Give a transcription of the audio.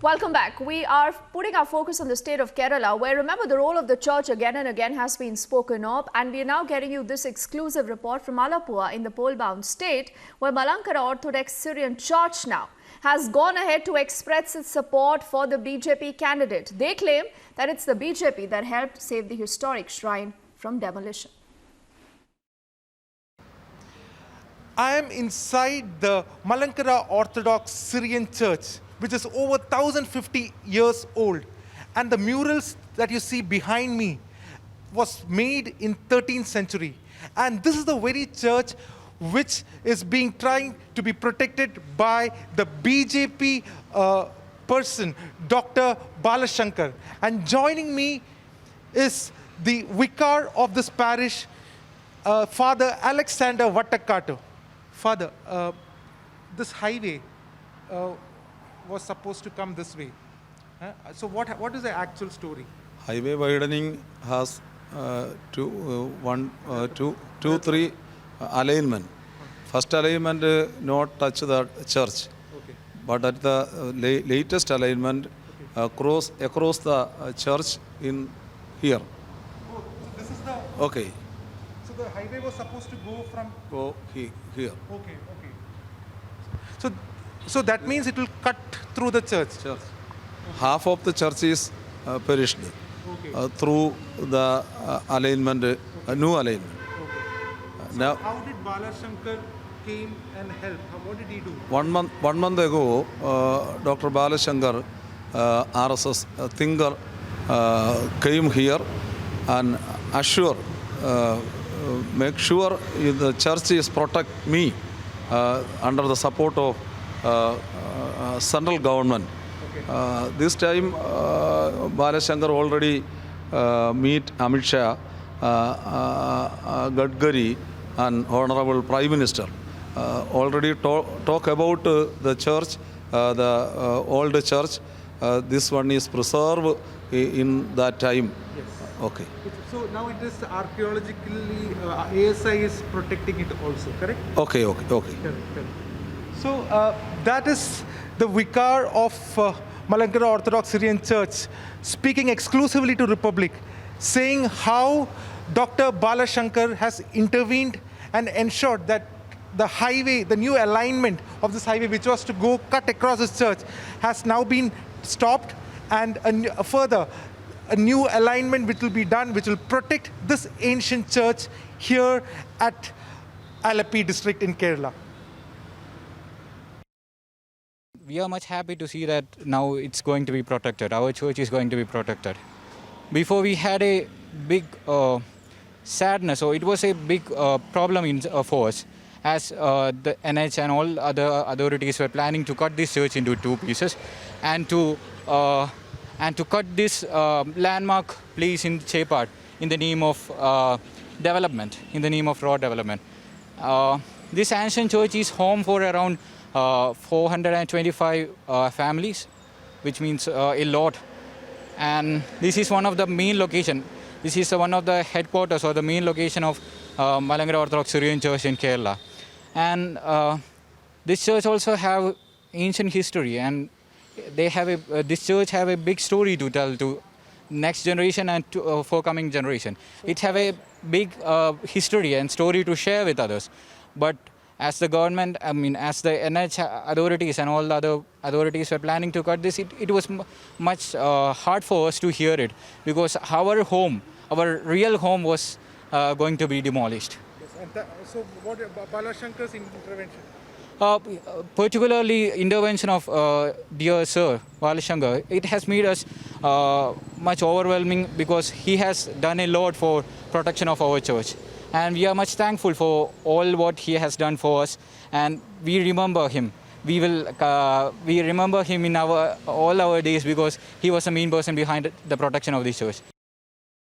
Welcome back. We are putting our focus on the state of Kerala, where remember the role of the church again and again has been spoken of, and we are now getting you this exclusive report from Alappuzha in the pole-bound state, where Malankara Orthodox Syrian Church now has gone ahead to express its support for the BJP candidate. They claim that it's the BJP that helped save the historic shrine from demolition. I am inside the Malankara Orthodox Syrian Church, which is over 1050 years old. And the murals that you see behind me was made in 13th century. And this is the very church which is being trying to be protected by the BJP person, Dr. Balashankar. And joining me is the vicar of this parish, Father Alexander Vattakattu. Father, this highway was supposed to come this way. So what is the actual story? Highway widening has three alignment. First alignment not touch the church, Okay. but at the latest alignment across the church in here. Oh, so this is the... Okay, So the highway was supposed to go from... go here. Okay. So that means it will cut through the church. Church. Half of the church is perished Okay. through the alignment, new alignment. Okay. Now, How did Balashankar came and helped? What did he do? 1 month ago, Dr. Balashankar, RSS thinker, came here and make sure the church is protect me under the support of central government. Okay. This time, Balashankar already meet Amit Shah, Gadkari, and Honorable Prime Minister. Already talk about the church, the old church. This one is preserved in that time. Yes. Okay. So now it is archaeologically, ASI is protecting it also, correct? Okay. Correct. So that is the vicar of Malankara Orthodox Syrian Church speaking exclusively to Republic, saying how Dr. Balashankar has intervened and ensured that the highway, the new alignment of this highway, which was to go cut across this church, has now been stopped, and further a new alignment which will be done, which will protect this ancient church here at Alleppey district in Kerala. We are much happy to see that now it's going to be protected. Our church is going to be protected. Before we had a big sadness, or it was a big problem for us, as the NH and all other authorities were planning to cut this church into two pieces, and to cut this landmark place in Chepad in the name of development, in the name of road development. This ancient church is home for around 425 families, which means a lot. And this is one of the main location. This is one of the headquarters or the main location of Malankara Orthodox Syrian Church in Kerala. And this church also have ancient history, and they have this church have a big story to tell to next generation and to forthcoming generation. It have a big history and story to share with others. But as the government, as the NH authorities and all the other authorities were planning to cut this, it was much hard for us to hear it, because our home, our real home was going to be demolished. Yes, and so what Balashankar's intervention? Particularly intervention of dear Sir Balashankar, it has made us much overwhelming, because he has done a lot for protection of our church. And we are much thankful for all what he has done for us, and we remember him. We remember him in all our days, because he was the main person behind the protection of this church.